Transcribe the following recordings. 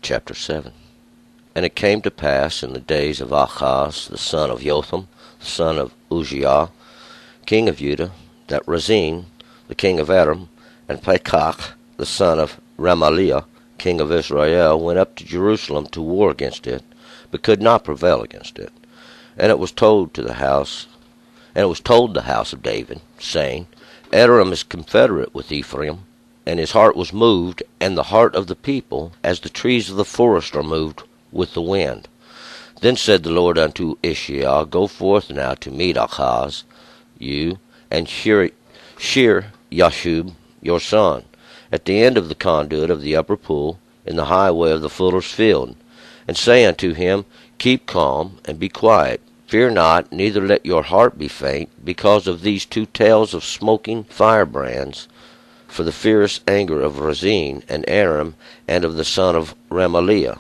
chapter 7. And it came to pass in the days of Ahaz, the son of Jotham, the son of Uzziah, king of Judah, that Rezin, the king of Aram, and Pekach, the son of Remaliah, king of Israel, went up to Jerusalem to war against it, but could not prevail against it. And it was told the house of David, saying, Aram is confederate with Ephraim, and his heart was moved, and the heart of the people, as the trees of the forest are moved with the wind. Then said the Lord unto Ishiah, Go forth now to meet Ahaz, you, and shear Yashub your son, at the end of the conduit of the upper pool, in the highway of the fuller's field, and say unto him, Keep calm, and be quiet. Fear not, neither let your heart be faint, because of these two tails of smoking firebrands, for the fierce anger of Rezin and Aram, and of the son of Remaliah.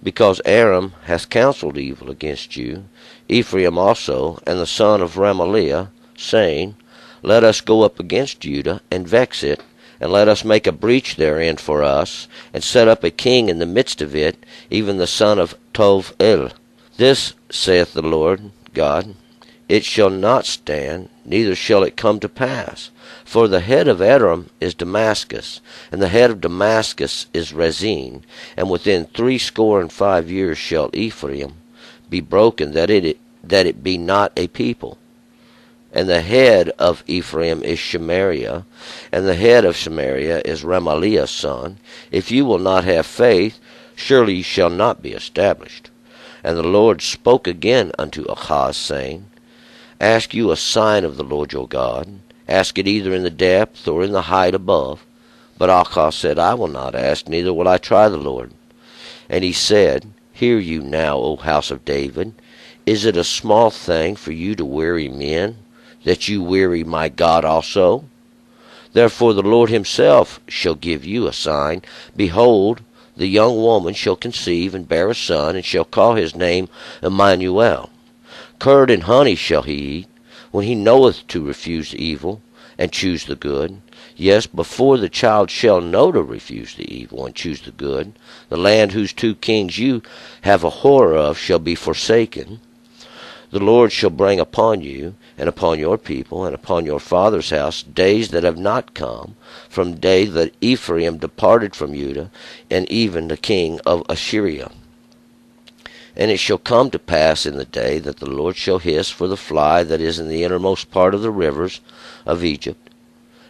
Because Aram hath counseled evil against you, Ephraim also, and the son of Remaliah, saying, Let us go up against Judah, and vex it, and let us make a breach therein for us, and set up a king in the midst of it, even the son of Tov-el. This saith the Lord God, It shall not stand, neither shall it come to pass. For the head of Aram is Damascus, and the head of Damascus is Rezin, and within 65 years shall Ephraim be broken, that it be not a people. And the head of Ephraim is Shamariah, and the head of Samaria is Remaliah's son. If you will not have faith, surely you shall not be established. And the Lord spoke again unto Ahaz, saying, Ask you a sign of the Lord your God. Ask it either in the depth or in the height above. But Ahaz said, I will not ask, neither will I try the Lord. And he said, Hear you now, O house of David. Is it a small thing for you to weary men, that you weary my God also? Therefore the Lord himself shall give you a sign. Behold, the young woman shall conceive and bear a son, and shall call his name Emmanuel. Curd and honey shall he eat, when he knoweth to refuse evil, and choose the good. Yes, before the child shall know to refuse the evil, and choose the good, the land whose two kings you have a horror of shall be forsaken. The Lord shall bring upon you, and upon your people, and upon your father's house, days that have not come, from the day that Ephraim departed from Judah, and even the king of Assyria. And it shall come to pass in the day that the Lord shall hiss for the fly that is in the innermost part of the rivers of Egypt,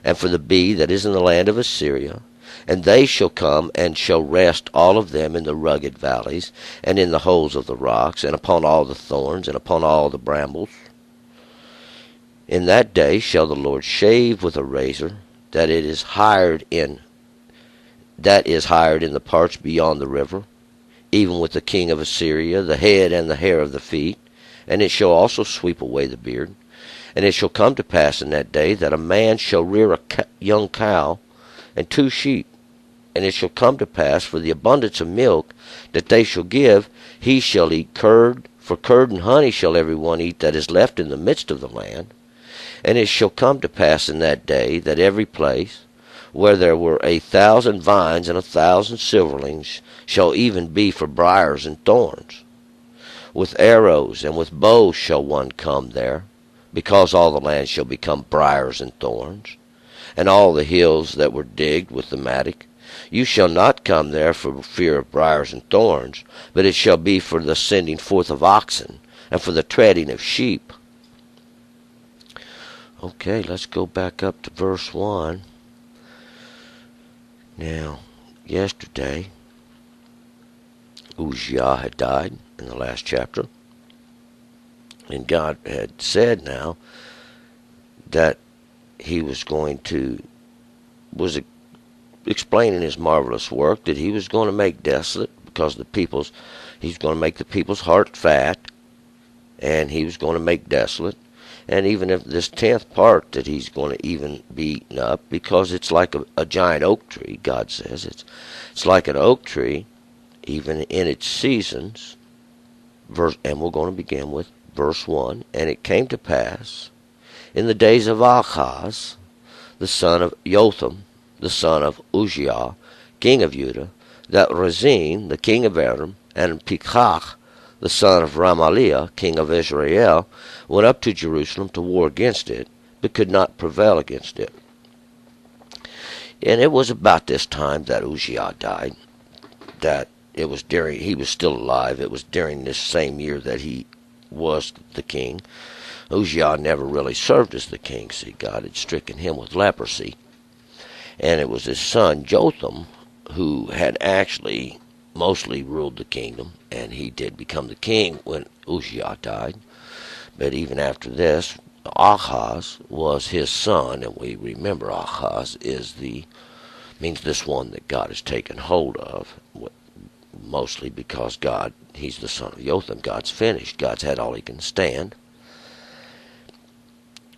and for the bee that is in the land of Assyria, and they shall come and shall rest all of them in the rugged valleys, and in the holes of the rocks, and upon all the thorns, and upon all the brambles. In that day shall the Lord shave with a razor that is hired in the parts beyond the river, even with the king of Assyria, the head and the hair of the feet, and it shall also sweep away the beard. And it shall come to pass in that day that a man shall rear a young cow and 2 sheep. And it shall come to pass, for the abundance of milk that they shall give, he shall eat curd, for curd and honey shall every one eat that is left in the midst of the land. And it shall come to pass in that day that every place where there were 1,000 vines and 1,000 silverlings shall even be for briars and thorns. With arrows and with bows shall one come there, because all the land shall become briars and thorns, and all the hills that were digged with the mattock. You shall not come there for fear of briars and thorns, but it shall be for the sending forth of oxen, and for the treading of sheep. Okay, let's go back up to verse 1. Now, yesterday, Uzziah had died in the last chapter, and God had said now that he was explaining his marvelous work, that he was going to make desolate, because he's going to make the people's heart fat, and he was going to make desolate. And even if this 10th part that he's going to even be eaten up, because it's like a giant oak tree, God says. It's like an oak tree, even in its seasons. And we're going to begin with verse 1. And it came to pass in the days of Ahaz, the son of Jotham, the son of Uzziah, king of Judah, that Rezin, the king of Aram, and Pekah, the son of Remaliah, king of Israel, went up to Jerusalem to war against it, but could not prevail against it. And it was about this time that Uzziah died, that it was during, he was still alive. It was during this same year that he was the king. Uzziah never really served as the king. See, God had stricken him with leprosy. And it was his son, Jotham, who had actually mostly ruled the kingdom. And he did become the king when Uzziah died. But even after this, Ahaz was his son. And we remember Ahaz means this one that God has taken hold of. Mostly because God, he's the son of Jotham. God's finished. God's had all he can stand.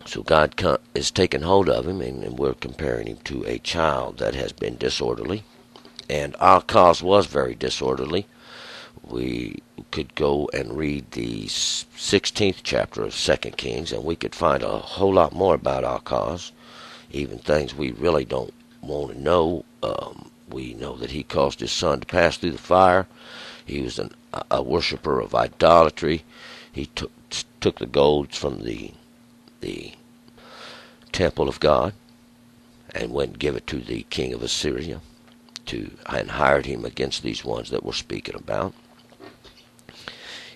So God is taking hold of him, and we're comparing him to a child that has been disorderly. And Ahaz was very disorderly. We could go and read the 16th chapter of 2 Kings, and we could find a whole lot more about Ahaz, even things we really don't want to know. We know that he caused his son to pass through the fire. He was a worshiper of idolatry. He took the gold from the temple of God and went and gave it to the king of Assyria and hired him against these ones that we're speaking about.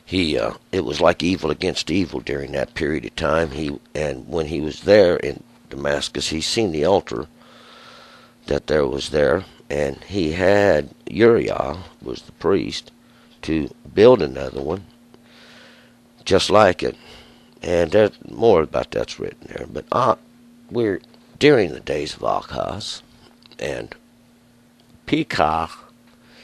It was like evil against evil during that period of time. And when he was there in Damascus, he seen the altar that there was there, and he had Uriah, was the priest, to build another one just like it. And there's more about that's written there. But we're during the days of Ahaz, and Pekah,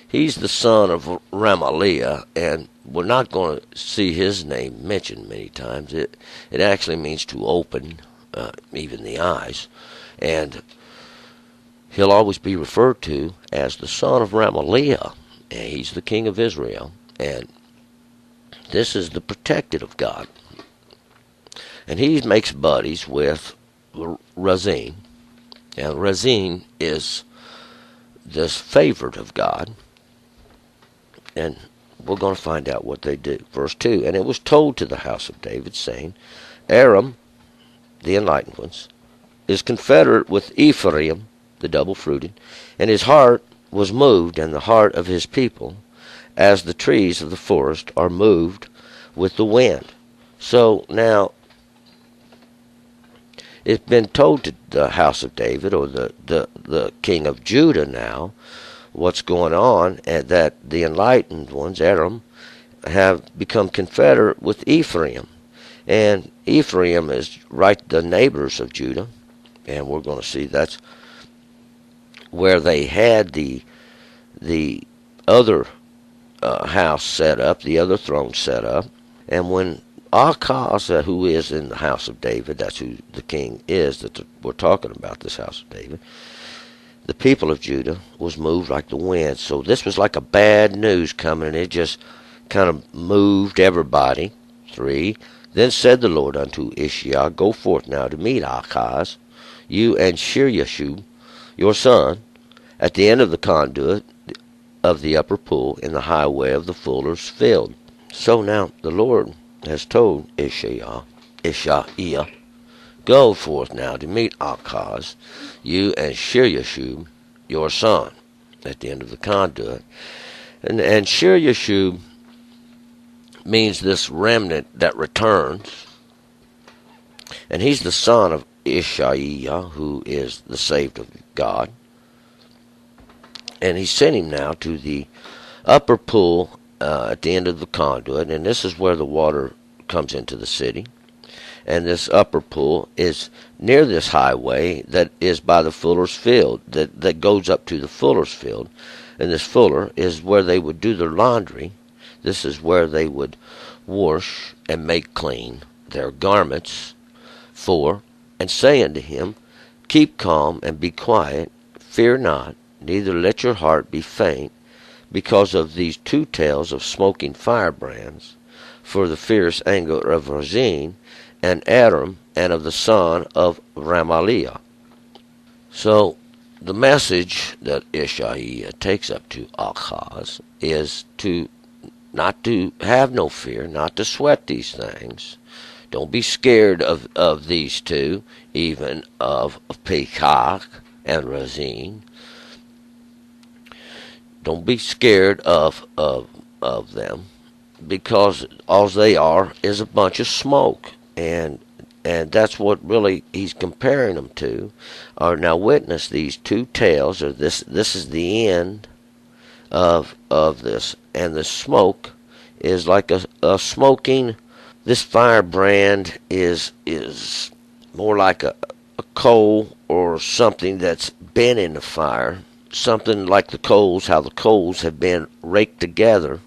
he's the son of Remaliah, and we're not going to see his name mentioned many times. It actually means to open, even the eyes, and he'll always be referred to as the son of Remaliah, and he's the king of Israel, and this is the protected of God. And he makes buddies with Rezin, and Rezin is this favorite of God, and we're going to find out what they do. Verse 2, and it was told to the house of David, saying, Aram, the enlightened ones, is confederate with Ephraim, the double-fruited, and his heart was moved, and the heart of his people, as the trees of the forest are moved with the wind. So now, it's been told to the house of David, or the king of Judah now, what's going on, and that the enlightened ones, Aram, have become confederate with Ephraim. And Ephraim is right the neighbors of Judah, and we're going to see that's where they had the other house set up, the other throne set up. And when Ahaz, who is in the house of David, that's who the king is that we're talking about, this house of David, the people of Judah was moved like the wind. So this was like a bad news coming, and it just kind of moved everybody. 3, then said the Lord unto Ishiah, go forth now to meet Ahaz, you and Shear-Yashub, your son, at the end of the conduit of the upper pool in the highway of the fuller's field. So now the Lord has told Ishiah, go forth now to meet Ahaz, you and Shear-Yashub, your son, at the end of the conduit. And Shear-Yashub means this remnant that returns. And he's the son of Ishiah, who is the saved of God. And he sent him now to the upper pool at the end of the conduit, and this is where the water comes into the city. And this upper pool is near this highway that is by the fuller's field, that goes up to the fuller's field. And this fuller is where they would do their laundry. This is where they would wash and make clean their garments. 4, and say unto him, keep calm and be quiet, fear not, neither let your heart be faint, because of these 2 tails of smoking firebrands, for the fierce anger of Rezin and Aram, and of the son of Remaliah. So the message that Ishaiah takes up to Achaz is to not to have no fear, not to sweat these things. Don't be scared of these two, even of Pekach and Razin. Don't be scared of them, because all they are is a bunch of smoke, and that's what really he's comparing them to. Or now witness these two tales, or this is the end of this, and the smoke is like a smoking. This firebrand is more like a coal or something that's been in the fire, something like the coals, how the coals have been raked together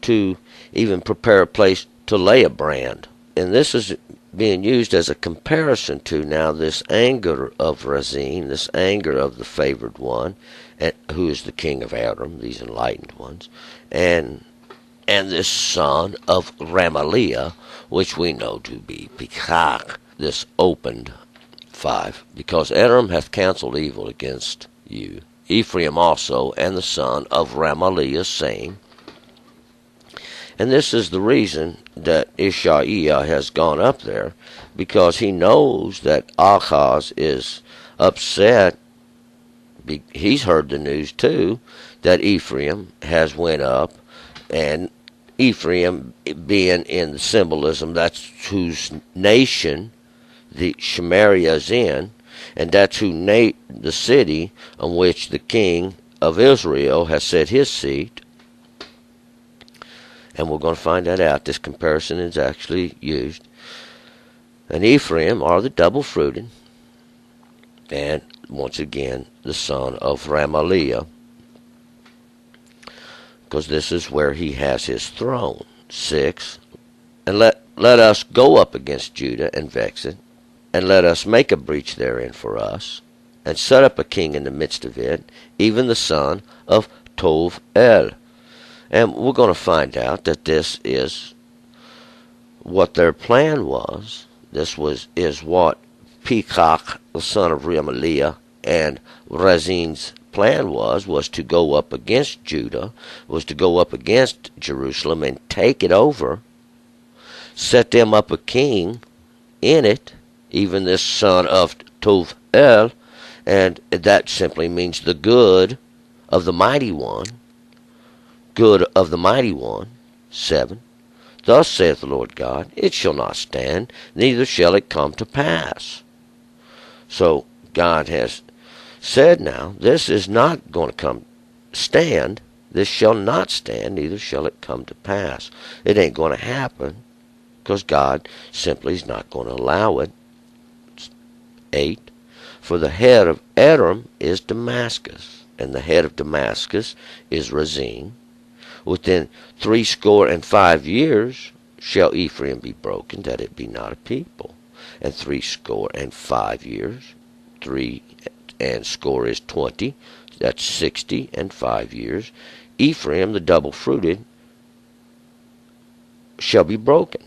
to even prepare a place to lay a brand. And this is being used as a comparison to now this anger of Razin, this anger of the favored one, who is the king of Aram, these enlightened ones, and this son of Ramaliah, which we know to be Pekach, this opened 5, because Aram hath counseled evil against you, Ephraim also, and the son of Ramaliah, saying. And this is the reason that Ishaiah has gone up there, because he knows that Achaz is upset. He's heard the news too, that Ephraim has went up, and Ephraim being in the symbolism, that's whose nation the Samaria is in, and that's who the city on which the king of Israel has set his seat. And we're going to find that out. This comparison is actually used. And Ephraim are the double-fruited, and once again the son of Ramaliah, because this is where he has his throne. 6, and let us go up against Judah and vex it, and let us make a breach therein for us, and set up a king in the midst of it, even the son of Tov-el. And we're going to find out that this is what their plan was. This is what Pekach, the son of Remaliah, and Razin's plan was to go up against Judah, was to go up against Jerusalem and take it over, set them up a king in it, even this son of Tov-el, and that simply means the good of the mighty one. Good of the mighty one. 7. Thus saith the Lord God, it shall not stand, neither shall it come to pass. So God has said now, this is not going to stand. This shall not stand, neither shall it come to pass. It ain't going to happen, because God simply is not going to allow it. 8. For the head of Edom is Damascus, and the head of Damascus is Razin. Within 65 years shall Ephraim be broken, that it be not a people. And 65 years, 3 and score is 20, that's 65 years. Ephraim, the double-fruited, shall be broken.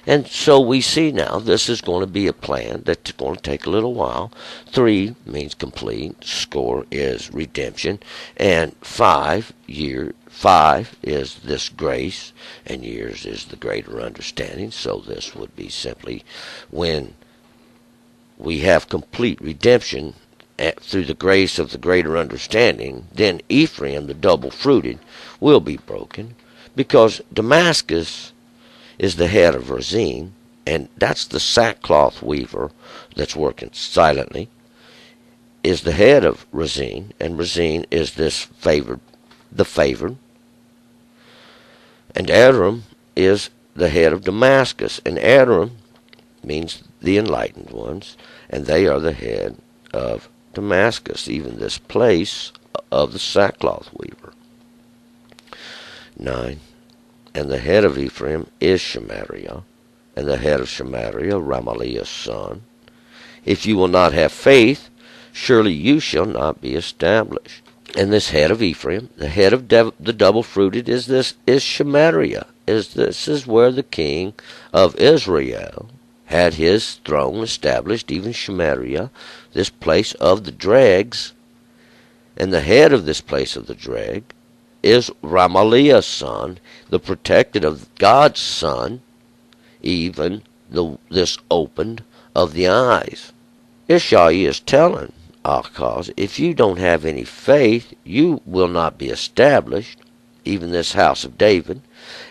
And so we see now this is going to be a plan that's going to take a little while. 3 means complete. Score is redemption. And 5 is this grace, and years is the greater understanding. So this would be simply when we have complete redemption through the grace of the greater understanding, then Ephraim, the double-fruited, will be broken, because Damascus is the head of Razin, and that's the sackcloth weaver that's working silently, is the head of Razin, and Razin is the favored, and Aram is the head of Damascus, and Aram means the enlightened ones, and they are the head of Damascus, even this place of the sackcloth weaver. 9. And the head of Ephraim is Shamariah, and the head of Shamariah, Ramaliah's son. If you will not have faith, surely you shall not be established. And this head of Ephraim, the head of the double-fruited, is Shamariah. This is where the king of Israel had his throne established, even Samaria, this place of the dregs, and the head of this place of the dreg is Ramaliah's son, the protected of God's son, even this opened of the eyes. Ishai is telling Achaz, if you don't have any faith, you will not be established, even this house of David.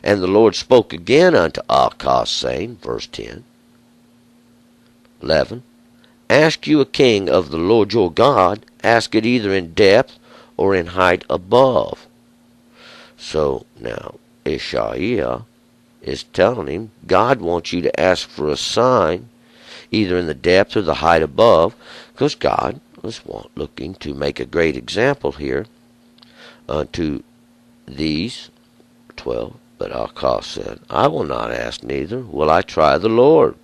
And the Lord spoke again unto Achaz, saying, verse 10, 11, ask you a king of the Lord your God, ask it either in depth or in height above. So now Ishaiah is telling him, God wants you to ask for a sign, either in the depth or the height above, because God was looking to make a great example here unto these 12. But Achaz said, I will not ask, neither will I try the Lord.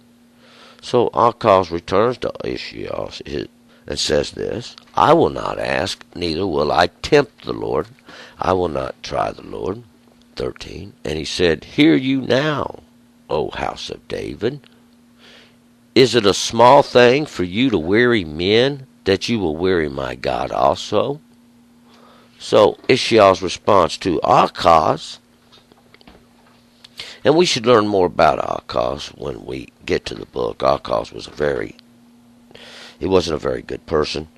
So Achaz returns to Ishaiah and says this, I will not ask, neither will I tempt the Lord. I will not try the Lord. 13. And he said, hear you now, O house of David. Is it a small thing for you to weary men, that you will weary my God also? So Ishaiah's response to Achaz, and we should learn more about Achaz when we get to the book. Achaz was he wasn't a very good person.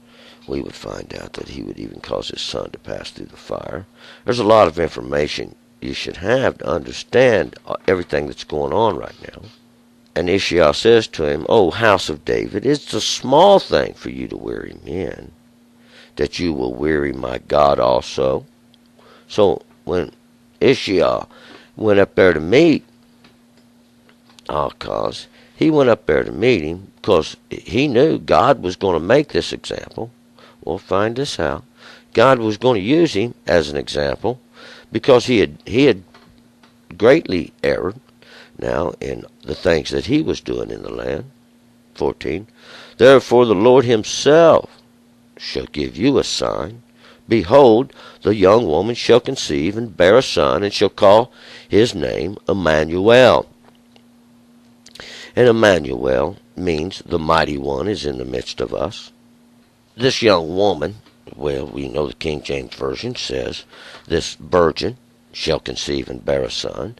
We would find out that he would even cause his son to pass through the fire. There's a lot of information you should have to understand everything that's going on right now. And Ishaiah says to him, O house of David, it's a small thing for you to weary men, that you will weary my God also. So when Ishaiah went up there to meet Achaz, he went up there to meet him because he knew God was going to make this example. We'll find this out. God was going to use him as an example because he had greatly erred now in the things that he was doing in the land. 14. Therefore the Lord himself shall give you a sign. Behold, the young woman shall conceive and bear a son, and shall call his name Emmanuel. And Emmanuel means the mighty one is in the midst of us. This young woman, well, we know the King James Version says, this virgin shall conceive and bear a son.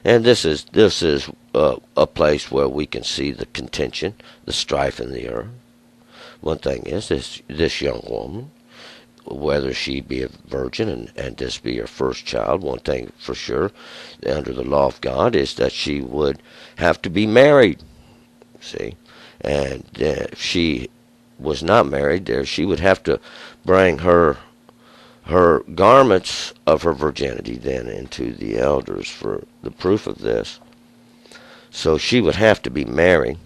And this is a place where we can see the contention, the strife in the earth. One thing is, this young woman, whether she be a virgin and this be her first child, one thing for sure, under the law of God, is that she would have to be married. See? And if she was not married there, she would have to bring her garments of her virginity then into the elders for the proof of this. So she would have to be married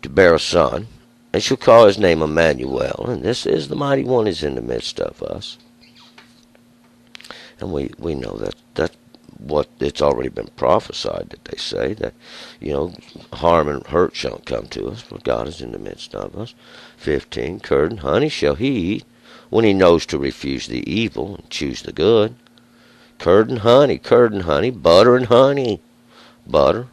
to bear a son, and she'll call his name Emmanuel, and this is the mighty one is in the midst of us. And we know that what it's already been prophesied, that they say that, harm and hurt shall come to us, for God is in the midst of us. 15, curd and honey shall he eat, when he knows to refuse the evil and choose the good. Curd and honey, butter and honey. Butter,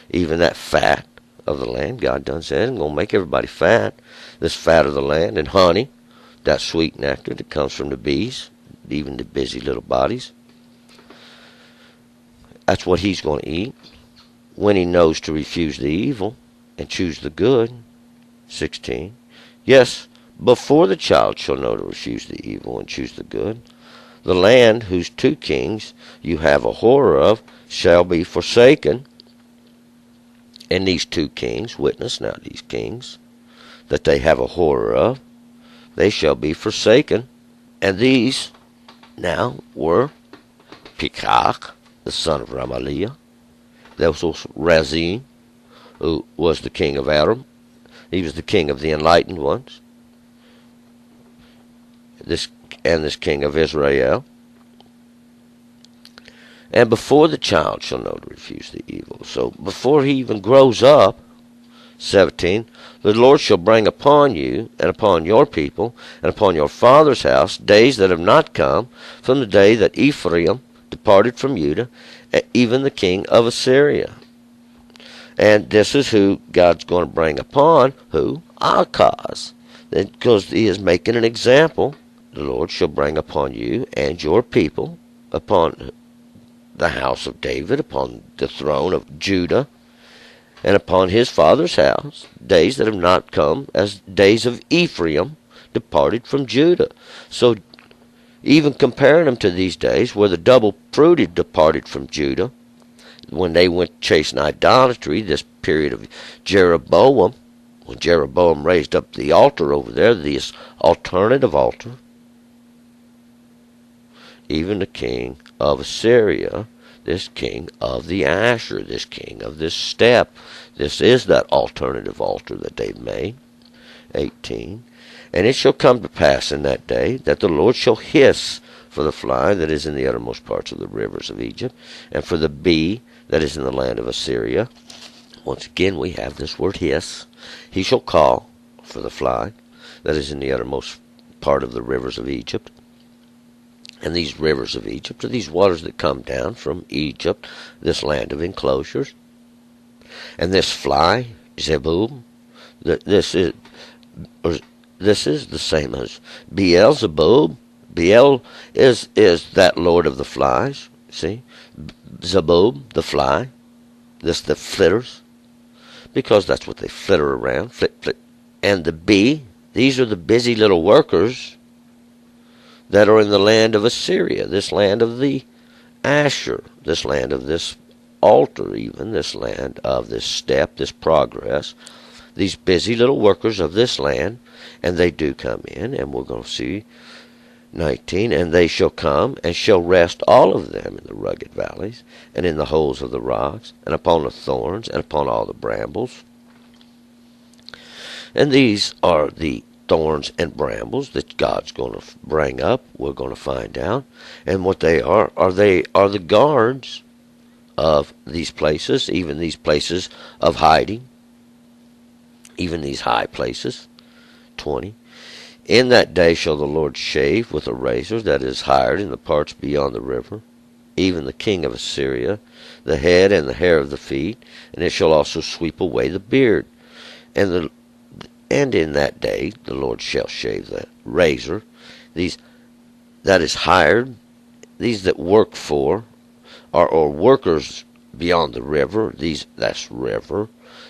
even that fat of the land, God done said, I'm going to make everybody fat. This fat of the land, and honey, that sweet nectar that comes from the bees, even the busy little bodies. That's what he's going to eat when he knows to refuse the evil and choose the good. 16. Yes, before the child shall know to refuse the evil and choose the good, the land whose 2 kings you have a horror of shall be forsaken. And these 2 kings, witness now these kings, that they have a horror of, they shall be forsaken. And these now were Pekah, the son of Ramaliah. There was also Rezin, who was the king of Aram. He was the king of the enlightened ones. This king of Israel. And before the child shall know to refuse the evil. So before he even grows up, 17, the Lord shall bring upon you, and upon your people, and upon your father's house, days that have not come, from the day that Ephraim departed from Judah, even the king of Assyria. And this is who God's going to bring upon, who? Achaz. Because he is making an example. The Lord shall bring upon you and your people, upon the house of David, upon the throne of Judah, and upon his father's house, days that have not come, as days of Ephraim departed from Judah. So even comparing them to these days, where the double-fruited departed from Judah, when they went chasing idolatry, this period of Jeroboam, when Jeroboam raised up the altar over there, this alternative altar, even the king of Assyria, this king of the Asher, this king of this steppe, this is that alternative altar that they've made. 18. And it shall come to pass in that day that the Lord shall hiss for the fly that is in the uttermost parts of the rivers of Egypt, and for the bee that is in the land of Assyria. Once again we have this word hiss. He shall call for the fly that is in the uttermost part of the rivers of Egypt. And these rivers of Egypt are these waters that come down from Egypt, this land of enclosures. And this fly, Zebub, this is the same as Beelzebub. Beel is that lord of the flies. See, Zebub, the fly. This the flitters, because that's what they flitter around, flit, flit. And the bee, these are the busy little workers that are in the land of Assyria, this land of the Asher, this land of this altar, even this land of this steppe, this progress, these busy little workers of this land. And they do come in, and we're going to see 19, and they shall come and shall rest all of them in the rugged valleys, and in the holes of the rocks, and upon the thorns, and upon all the brambles. And these are the thorns and brambles that God's going to bring up. We're going to find out. And what they are the guards of these places, even these places of hiding, even these high places. 20. In that day shall the Lord shave with a razor that is hired in the parts beyond the river, even the king of Assyria, the head and the hair of the feet, and it shall also sweep away the beard. And in that day the Lord shall shave the razor, these that is hired, these that work for, or workers beyond the river, that's river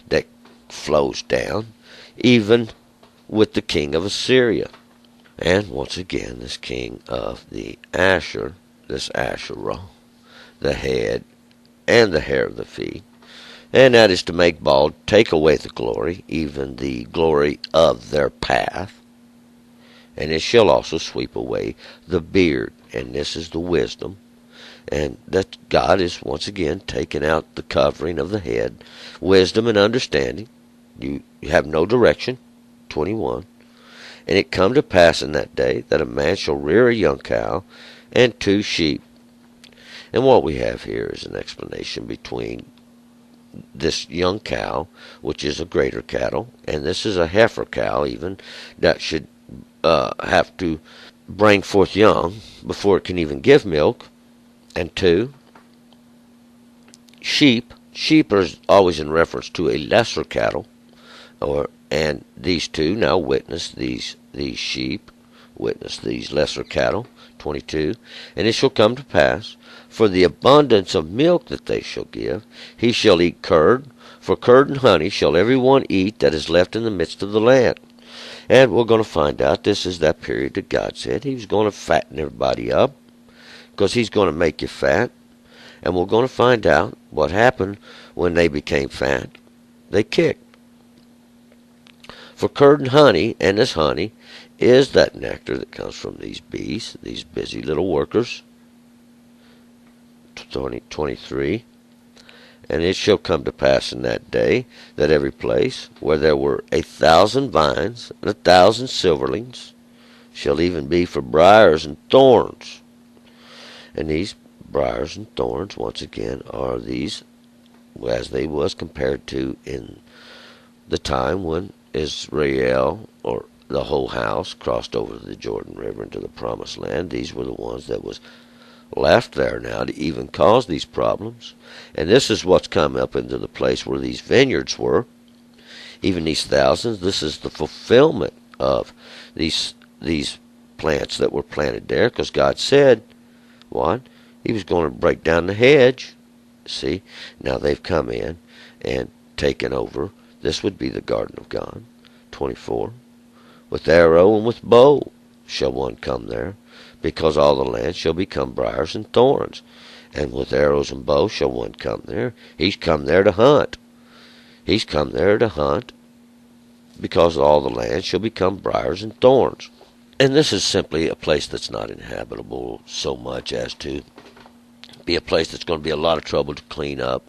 that flows down, even with the king of Assyria. And once again, this king of the Asher, this Asherah, the head and the hair of the feet, and that is to make bald, take away the glory, even the glory of their path. And it shall also sweep away the beard, and this is the wisdom. And that God is once again taking out the covering of the head, wisdom and understanding. You have no direction. 21. And it come to pass in that day that a man shall rear a young cow and 2 sheep. And what we have here is an explanation between this young cow, which is a greater cattle, and this is a heifer cow even, that should have to bring forth young before it can even give milk. And 2, sheep. Sheep are always in reference to a lesser cattle, and these 2 now witness these sheep, witness these lesser cattle. 22. And it shall come to pass, for the abundance of milk that they shall give, he shall eat curd, for curd and honey shall every one eat that is left in the midst of the land. And we're going to find out this is that period that God said he was going to fatten everybody up, because he's going to make you fat. And we're going to find out what happened when they became fat. They kicked. For curd and honey, and this honey is that nectar that comes from these bees, these busy little workers. 23. And it shall come to pass in that day that every place where there were 1,000 vines and 1,000 silverlings shall even be for briars and thorns. And these briars and thorns, once again, are these, as they was compared to in the time when Israel, or the whole house, crossed over the Jordan River into the Promised Land. These were the ones that was left there now to even cause these problems. And this is what's come up into the place where these vineyards were, even these thousands. This is the fulfillment of these plants that were planted there, because God said, what? He was going to break down the hedge. See, now they've come in and taken over. This would be the garden of God. 24. With arrow and with bow shall one come there, because all the land shall become briars and thorns. And with arrows and bow shall one come there. He's come there to hunt. He's come there to hunt, because all the land shall become briars and thorns. And this is simply a place that's not inhabitable so much as to be a place that's going to be a lot of trouble to clean up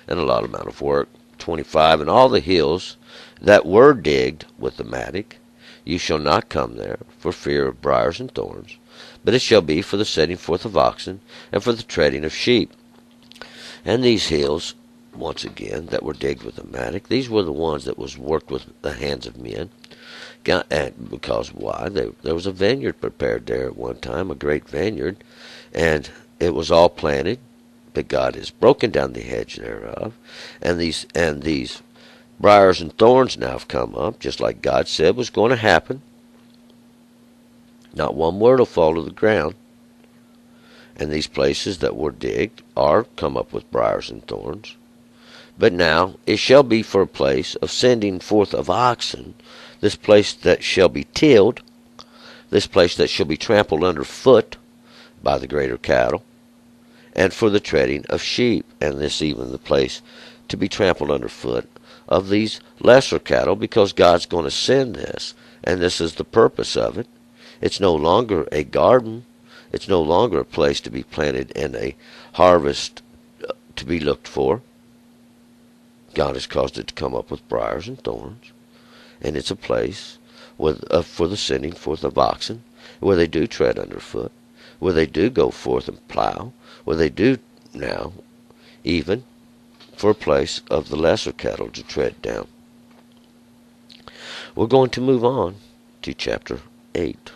and a lot amount of work. 25. And all the hills that were digged with the mattock, you shall not come there for fear of briars and thorns, but it shall be for the setting forth of oxen and for the treading of sheep. And these hills, once again, that were digged with the mattock, these were the ones that was worked with the hands of men. And because why? There was a vineyard prepared there at one time, a great vineyard, and it was all planted, but God has broken down the hedge thereof, and these briars and thorns now have come up, just like God said was going to happen. Not one word will fall to the ground. And these places that were digged are come up with briars and thorns. But now it shall be for a place of sending forth of oxen, this place that shall be tilled, this place that shall be trampled under foot by the greater cattle, and for the treading of sheep, and this even the place to be trampled under foot of these lesser cattle, because God's going to send this, and this is the purpose of it. It's no longer a garden. It's no longer a place to be planted and a harvest to be looked for. God has caused it to come up with briars and thorns, and it's a place for the sending forth of oxen, where they do tread underfoot, where they do go forth and plow, where they do now even for a place of the lesser cattle to tread down. We're going to move on to chapter 8.